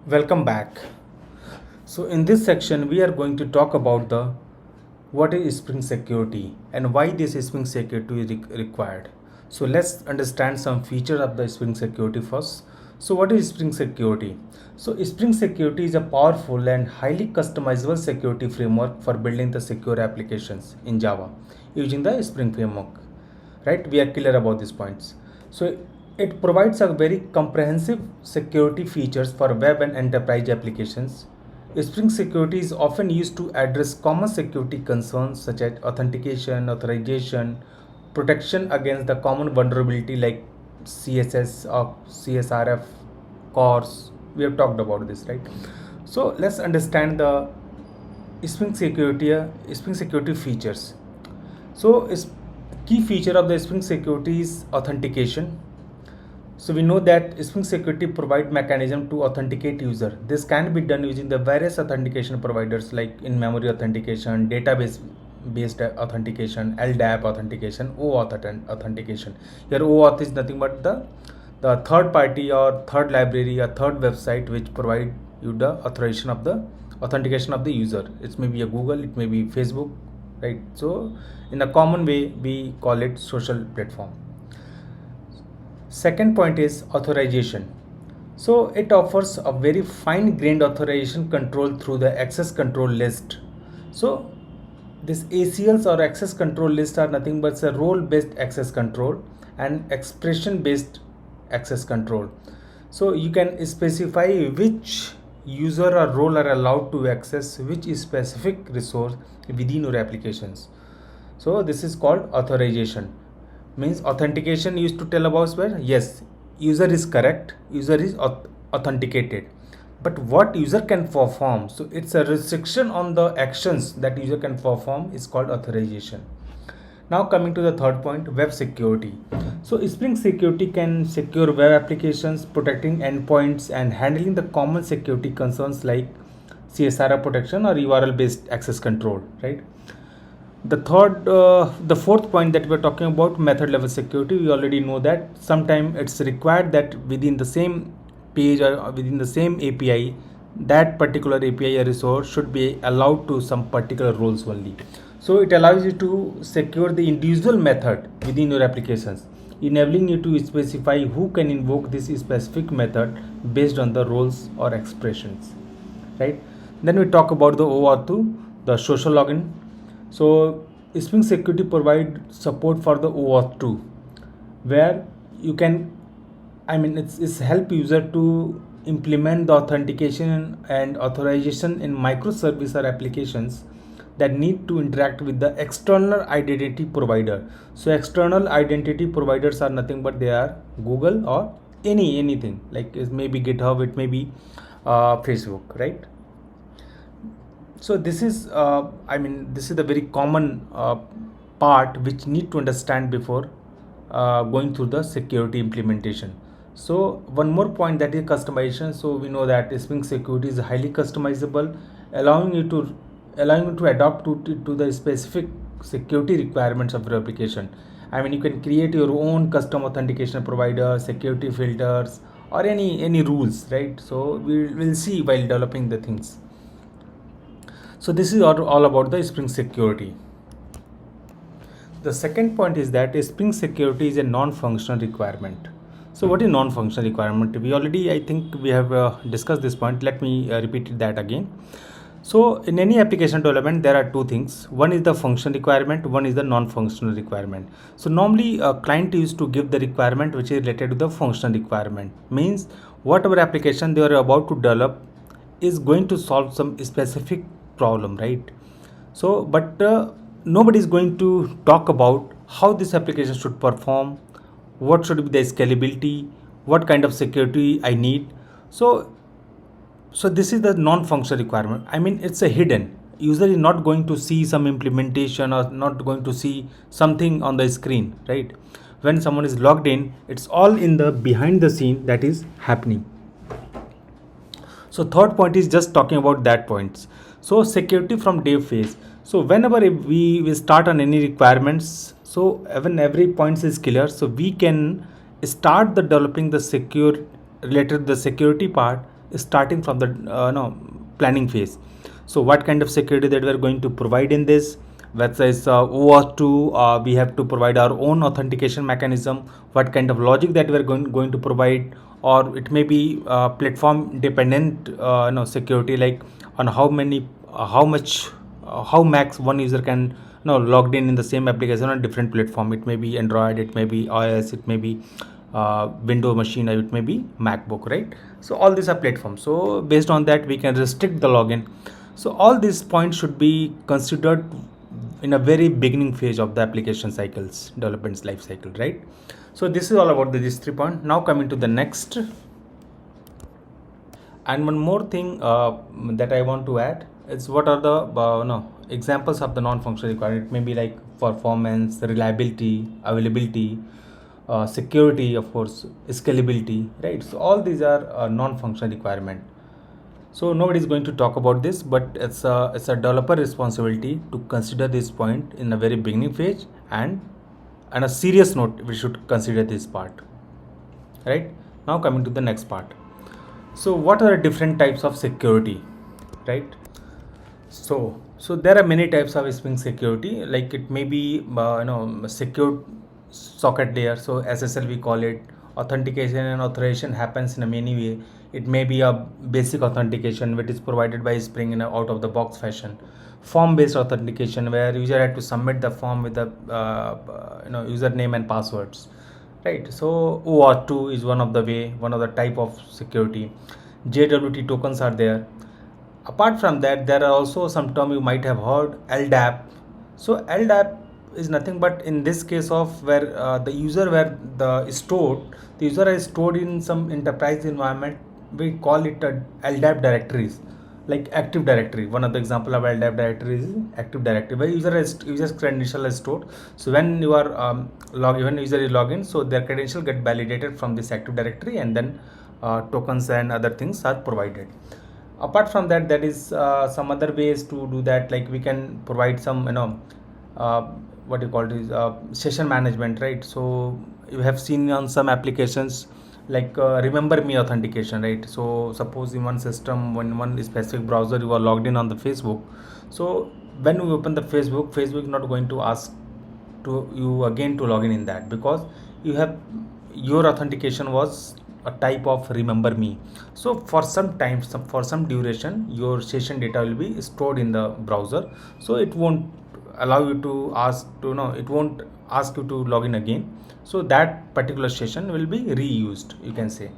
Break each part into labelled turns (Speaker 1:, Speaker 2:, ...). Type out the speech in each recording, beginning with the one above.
Speaker 1: Welcome back. So in this section we are going to talk about the what is Spring Security and why this Spring Security is required. So let's understand some features of the Spring Security first. So what is Spring Security? So Spring Security is a powerful and highly customizable security framework for building the secure applications in Java using the Spring framework. Right? We are clear about these points. So it provides a very comprehensive security features for web and enterprise applications. Spring Security is often used to address common security concerns such as authentication, authorization, protection against the common vulnerability like CSS or CSRF, CORS. We have talked about this, right? So let's understand the Spring Security features. So key feature of the Spring Security is authentication. So we know that Spring Security provide mechanism to authenticate user. This can be done using the various authentication providers like in-memory authentication, database based authentication, LDAP authentication, OAuth authentication. Here OAuth is nothing but the third party or third library or third website which provide you the authorization of the authentication of the user. It may be a Google, it may be Facebook, right? So in a common way we call it social platform. Second point is authorization. So it offers a very fine-grained authorization control through the access control list. So this ACLs or access control list are nothing but a role-based access control and expression-based access control. So you can specify which user or role are allowed to access which specific resource within your applications. So this is called authorization. Means authentication used to tell about where yes, user is correct, user is authenticated, but what user can perform, so it's a restriction on the actions that user can perform is called authorization. Now coming to the third point, web security. So Spring Security can secure web applications, protecting endpoints and handling the common security concerns like CSRF protection or URL based access control, right? The fourth point that we're talking about, method level security. We already know that sometimes it's required that within the same page or within the same API, that particular API or resource should be allowed to some particular roles only. So it allows you to secure the individual method within your applications, enabling you to specify who can invoke this specific method based on the roles or expressions, right? Then we talk about the OAuth2, the social login. So Spring Security provide support for the OAuth2, where you can, it's help user to implement the authentication and authorization in microservice or applications that need to interact with the external identity provider. So external identity providers are nothing but they are Google or anything like it may be GitHub, it may be Facebook, right? So this is this is the very common part which need to understand before going through the security implementation. So one more point, that is customization. So we know that Spring Security is highly customizable, allowing you to adapt to the specific security requirements of your application. You can create your own custom authentication provider, security filters, or any rules, right? So we'll see while developing the things. So this is all about the Spring Security. The second point is that Spring Security is a non-functional requirement. So what is non-functional requirement? We already, I think we have discussed this point. Let me repeat that again. So in any application development, there are two things. One is the function requirement, one is the non-functional requirement. So normally a client used to give the requirement which is related to the functional requirement. Means whatever application they are about to develop is going to solve some specific problem, right? So but nobody is going to talk about how this application should perform, what should be the scalability, what kind of security I need. So this is the non-functional requirement. It's a hidden. User is not going to see some implementation or not going to see something on the screen, right? When someone is logged in, it's all in the behind the scene that is happening. So third point is just talking about that points. So security from dev phase. So whenever we start on any requirements, so when every point is clear, so we can start the developing the secure related to the security part starting from the no planning phase. So what kind of security that we are going to provide in this? Let's say OAuth 2, we have to provide our own authentication mechanism. What kind of logic that we are going to provide, or it may be platform dependent security, like on how many, how much, how max one user can logged in the same application on different platform. It may be Android, it may be iOS, it may be Windows machine, or it may be MacBook, right? So all these are platforms. So based on that, we can restrict the login. So all these points should be considered in a very beginning phase of the application cycles, development life cycle, right? So this is all about these 3 points. Now coming to the next. And one more thing that I want to add is what are the examples of the non-functional requirement. It may be like performance, reliability, availability, security, of course, scalability, right? So all these are non-functional requirement. So nobody is going to talk about this, but it's a developer responsibility to consider this point in a very beginning phase, and on a serious note, we should consider this part, right? Now coming to the next part. So what are the different types of security, right? So there are many types of Spring security. Like it may be secure socket layer, so SSL we call it. Authentication and authorization happens in a many way. It may be a basic authentication which is provided by Spring in a out of the box fashion. Form based authentication, where user had to submit the form with the username and passwords, right? So OAuth 2 is one of the way, one of the type of security. JWT tokens are there. Apart from that, there are also some term you might have heard, LDAP. So LDAP is nothing but in this case of where the user where the user is stored in some enterprise environment. We call it a LDAP directories, like Active Directory. One of the example of LDAP directory is Active Directory, where user's credential is stored. So when you are when user is login, so their credential get validated from this Active Directory, and then tokens and other things are provided. Apart from that, there is some other ways to do that, like we can provide some what you call it is session management, right? So you have seen on some applications like remember me authentication, right? So suppose in one system, when one specific browser you are logged in on the Facebook, so when you open the Facebook is not going to ask to you again to log in that, because you have your authentication was a type of remember me. So for some time, for some duration, your session data will be stored in the browser, so it won't allow you to ask to it won't ask you to log in again. So that particular session will be reused, you can say.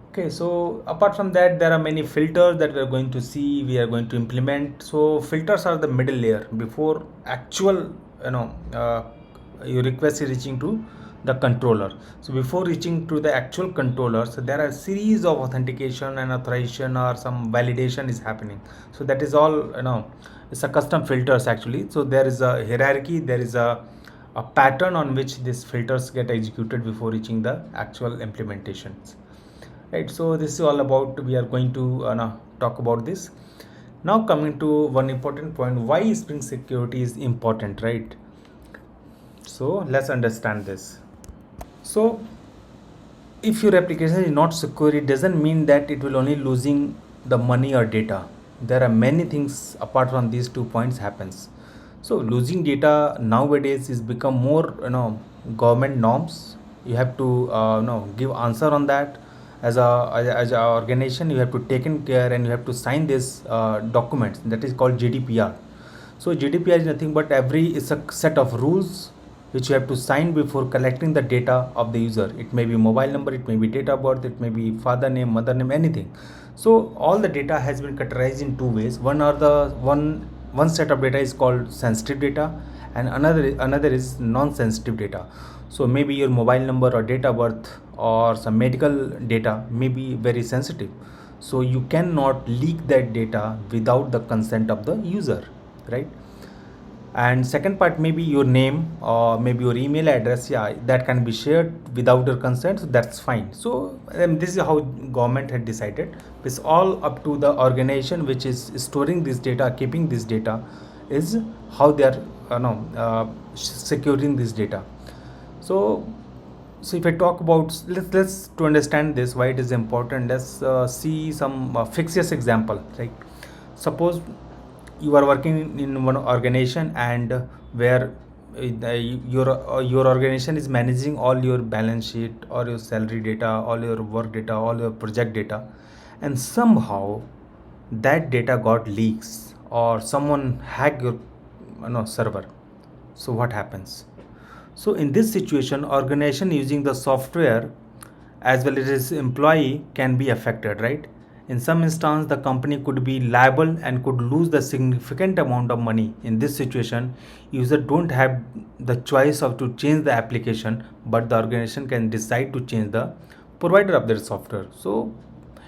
Speaker 1: Okay, so apart from that, there are many filters that we are going to see, we are going to implement. So filters are the middle layer before actual your request is reaching to the controller. So before reaching to the actual controller, so there are a series of authentication and authorization or some validation is happening. So that is all it's a custom filters actually. So there is a hierarchy, there is a pattern on which these filters get executed before reaching the actual implementations, right? So this is all about, we are going to talk about this. Now coming to one important point, why Spring security is important, right? So let's understand this. So if your application is not secure, it doesn't mean that it will only losing the money or data. There are many things apart from these 2 points happens. So losing data nowadays is become more government norms. You have to give answer on that. As a organization, you have to take in care and you have to sign this documents that is called GDPR. So GDPR is nothing but it's a set of rules which you have to sign before collecting the data of the user. It may be mobile number, it may be date of birth, it may be father name, mother name, anything. So all the data has been categorized in two ways. One set of data is called sensitive data, and another is non-sensitive data. So maybe your mobile number or date of birth or some medical data may be very sensitive. So you cannot leak that data without the consent of the user, right? And second part, maybe your name or maybe your email address, yeah, that can be shared without your consent, so that's fine. So this is how government had decided. It's all up to the organization which is storing this data, keeping this data, is how they are securing this data. So So if I talk about, let's to understand this why it is important, let's see some fictitious example, right? Suppose you are working in one organization, and where your organization is managing all your balance sheet, all your salary data, all your work data, all your project data, and somehow that data got leaks, or someone hacked your server. So what happens? So in this situation, organization using the software as well as its employee can be affected, right? In some instance, the company could be liable and could lose the significant amount of money. In this situation, user don't have the choice of to change the application, but the organization can decide to change the provider of their software. So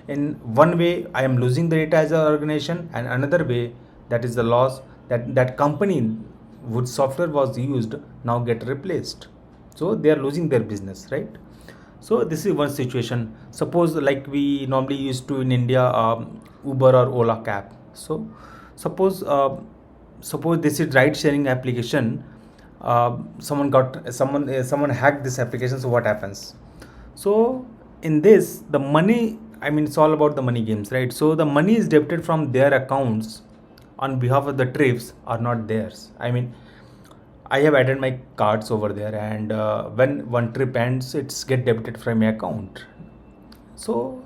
Speaker 1: in one way, I am losing the data as an organization, and another way, that is the loss that company which software was used now get replaced. So they are losing their business, right? So this is one situation. Suppose like we normally used to in India, Uber or Ola cab. So suppose suppose this is ride sharing application. Someone hacked this application. So what happens? So in this, the money, I mean, it's all about the money games, right? So the money is debited from their accounts on behalf of the trips are not theirs. I mean, I have added my cards over there, and when one trip ends, it's get debited from my account. So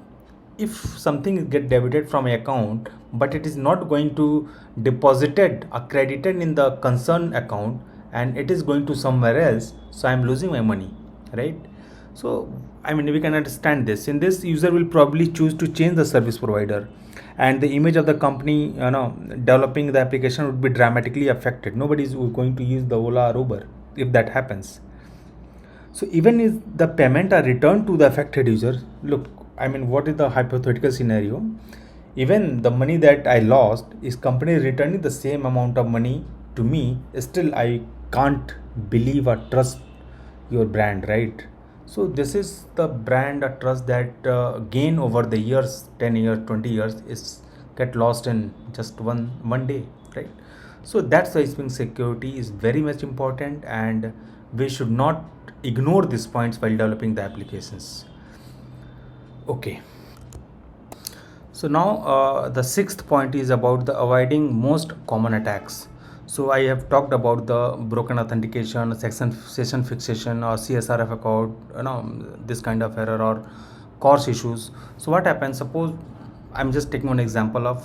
Speaker 1: if something is get debited from my account, but it is not going to deposited or credited in the concerned account, and it is going to somewhere else, so I'm losing my money, right? So I mean, we can understand this. In this, user will probably choose to change the service provider, and the image of the company, developing the application would be dramatically affected. Nobody is going to use the Ola or Uber if that happens. So even if the payment are returned to the affected user, look, I mean, what is the hypothetical scenario? Even the money that I lost is company returning the same amount of money to me. Still, I can't believe or trust your brand, right? So this is the brand trust that gain over the years, 10 years, 20 years, is get lost in just one day, right? So that's why Spring security is very much important, and we should not ignore these points while developing the applications. Okay. So now the sixth point is about the avoiding most common attacks. So I have talked about the broken authentication, session fixation, or CSRF account, this kind of error or course issues. So what happens? Suppose I'm just taking one example of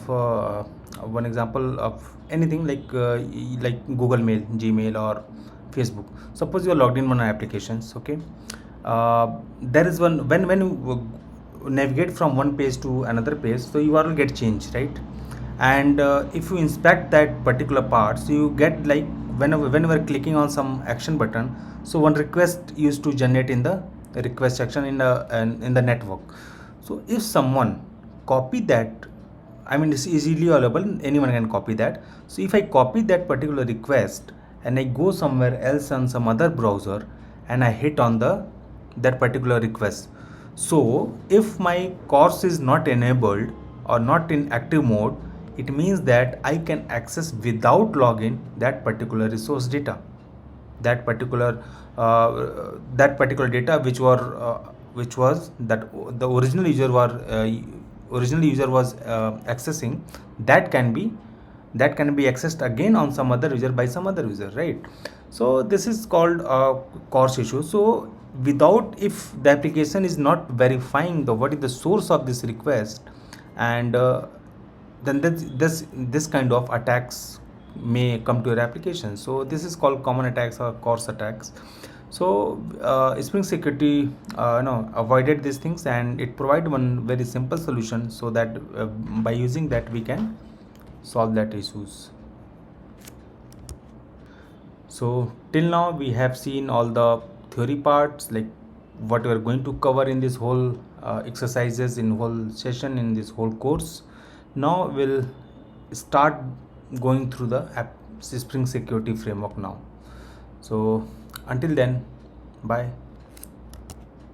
Speaker 1: anything like Google Mail, Gmail, or Facebook. Suppose you are logged in on applications, okay? There is one when you navigate from one page to another page, so you will get changed, right? And if you inspect that particular part, so you get like whenever clicking on some action button, so one request used to generate in the request section in the network. So if someone copy that, I mean, it's easily available, anyone can copy that. So if I copy that particular request and I go somewhere else on some other browser, and I hit on that particular request, so if my course is not enabled or not in active mode, it means that I can access without login that particular resource data, that particular data which was that the original user was accessing. That can be accessed again on some other user by some other user, right? So this is called a course issue. So without, if the application is not verifying what is the source of this request, and then this kind of attacks may come to your application. So this is called common attacks or course attacks. So Spring Security avoided these things, and it provided one very simple solution, so that by using that we can solve that issues. So till now we have seen all the theory parts, like what we are going to cover in this whole exercises, in whole session, in this whole course. Now we'll start going through the Spring Security framework now. So until then, bye.